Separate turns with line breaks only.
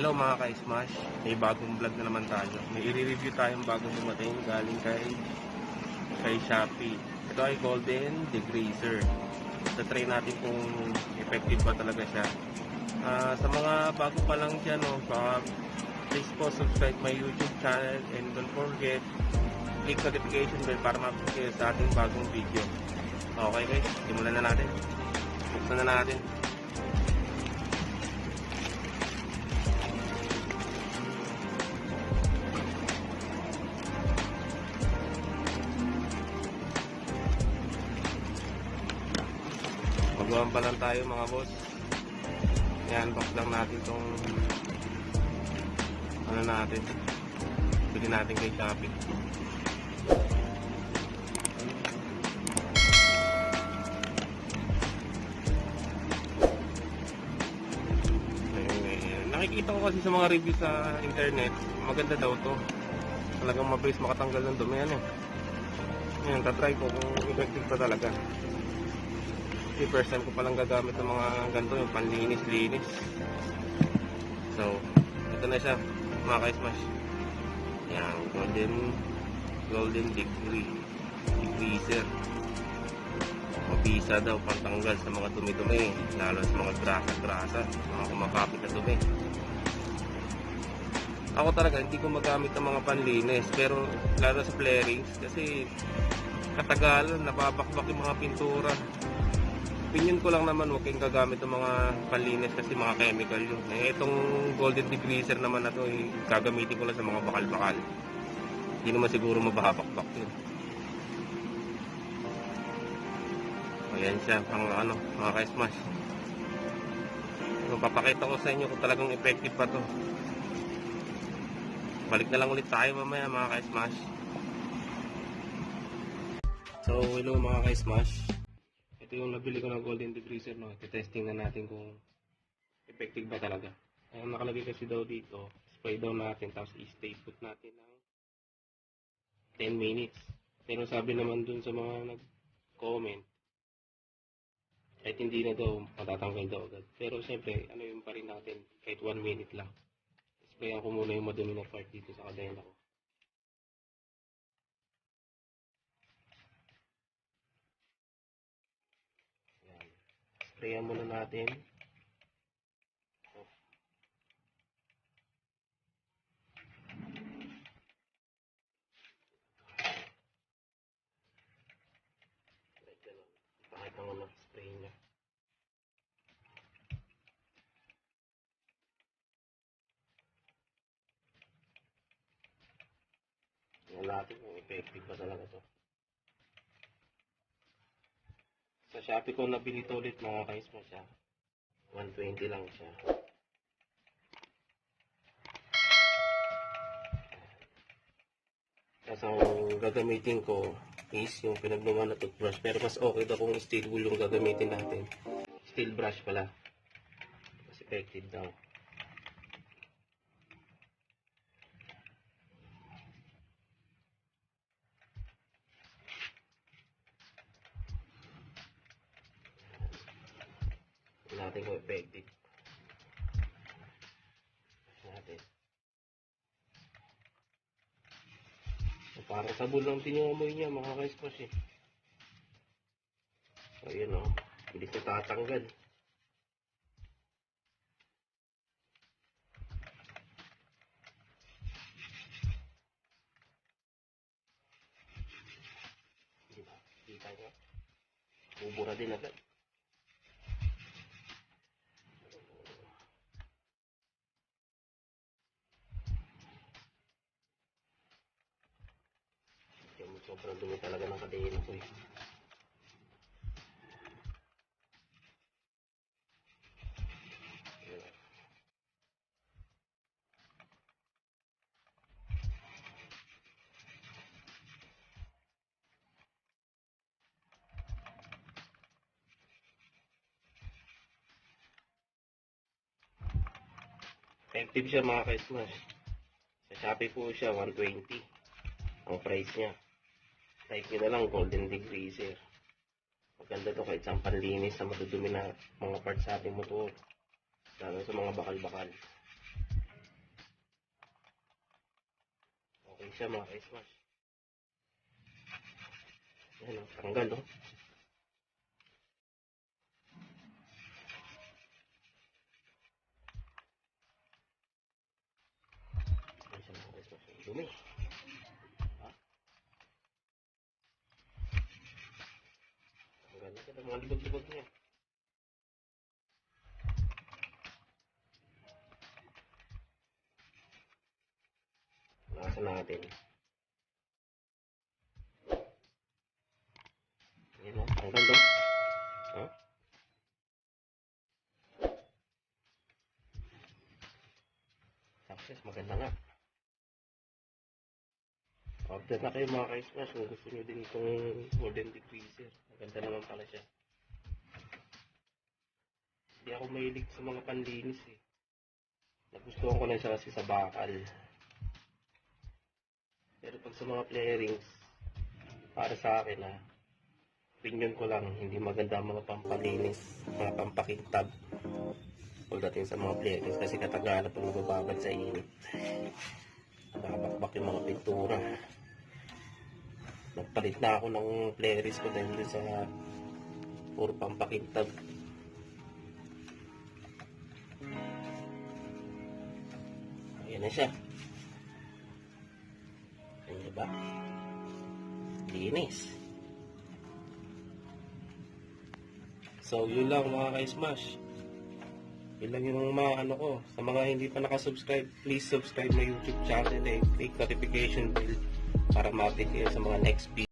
Hello mga ka-Smash, may bagong vlog na naman tayo. May i-review tayong bagong dumating galing kay Shopee. Ito ay Golden Degreaser. Try natin kung effective ba talaga siya. Sa mga bago pa lang dyan, please po subscribe my YouTube channel and don't forget click notification bell para ma-update kayo sa ating bagong video. Okay guys, simulan na natin. Buksan na natin. Magawan pa lang tayo mga boss. I-unbox lang natin tong ano natin. Bili natin kay Shopee. Nakikita ko kasi sa mga review sa internet, maganda daw to. Talagang mabilis makatanggal ng dumi yan eh. Ngayon, tatry ko kung effective pa talaga. 3% ko palang gagamit ng mga ganito, yung panlinis-linis. So, ito na siya, mga ka-Smash. Yan, Golden Degreaser. Mabisa daw, pantanggal sa mga dumi-dumi, lalo sa mga grasa-grasa, mga kumakapit na dumi. Ako talaga, hindi ko magamit ng mga panlinis, pero lalo sa flarings, kasi katagalan, nababakbak yung mga pintura. Opinion ko lang naman, huwag kayong gagamit ng mga panlinis kasi mga chemical yun. Itong Golden Degreaser naman na ito, gagamitin ko lang sa mga bakal-bakal. Hindi naman siguro mababakbak yun. Ayan siya, pang mga ka-Smash. Papakita ko sa inyo kung talagang effective pa to. Balik na lang ulit tayo mamaya mga ka-Smash. So, hello mga ka-Smash. Ito yung nabili ko ng Golden Degreaser, no? Testing na natin kung effective ba talaga. Ang nakalagay kasi daw dito, spray daw natin, tapos i-stay put natin ng 10 minutes. Pero sabi naman dun sa mga nag-comment, kahit hindi na daw, matatanggal daw agad. Pero siyempre, ano yung pa rin natin, kahit 1 minute lang. Sprayan ko muna yung madumi na part dito sa kadena ko. Ayan. Sprayan muna natin. Pakita ko na spray niya. Tingnan natin kung effective ba talaga to. Sa Shopee ko nabili ito ulit mga ka-Smash siya. 120 lang siya. Tapos ang gagamitin ko is yung pinagluman na toothbrush. Pero mas okay daw kung steel wool yung gagamitin natin. Steel brush pala. Mas effective daw. Tignan natin kung effective. Natin. So, parang sabon lang din yung amoy niya mga ka-Smash eh. So yun o. Bilis na tatanggal. Kita nyo. Bubura din agad. Sobrang dumi talaga ng kadena ko eh. Effective siya mga ka-Smash. Sa Shopee po siya, 120 ang price niya. Type nyo na lang Golden Degreaser. Maganda to kahit saan panlinis na madudumi na mga parts sa ating motor. Lalo sa mga bakal-bakal. Okay siya mga ka-smash. Ayan o, tanggal o. Ayan siya mga ka-smash. Ang dumi. Ha? Tanggal na siya. Mga libag-libag niya. Nasa natin. Ayan o, tanggal o. Ha? Success, maganda nga. Update na kayo mga ka-smash kung gusto nyo din itong golden degreaser. Maganda naman pala siya. Hindi ako mahilig sa mga panlinis eh. Nagustuhan ko na siya kasi sa bakal. Pero pag sa mga flarings, para sa akin opinion ko lang, hindi maganda ang mga pampalinis, mga pampakintab. Pagdating sa mga flarings kasi katagalan pag nabababad sa init. Nakabakbak yung mga pintura. Nagpalit na ako ng flarings ko dahil sa puro pampakintab. Ayan na siya. Ayan diba? Linis. So, yun lang mga ka-smash. Yun lang yung mga ko. Sa mga hindi pa nakasubscribe, please subscribe my YouTube channel and click notification bell para ma-update kayo sa mga next video.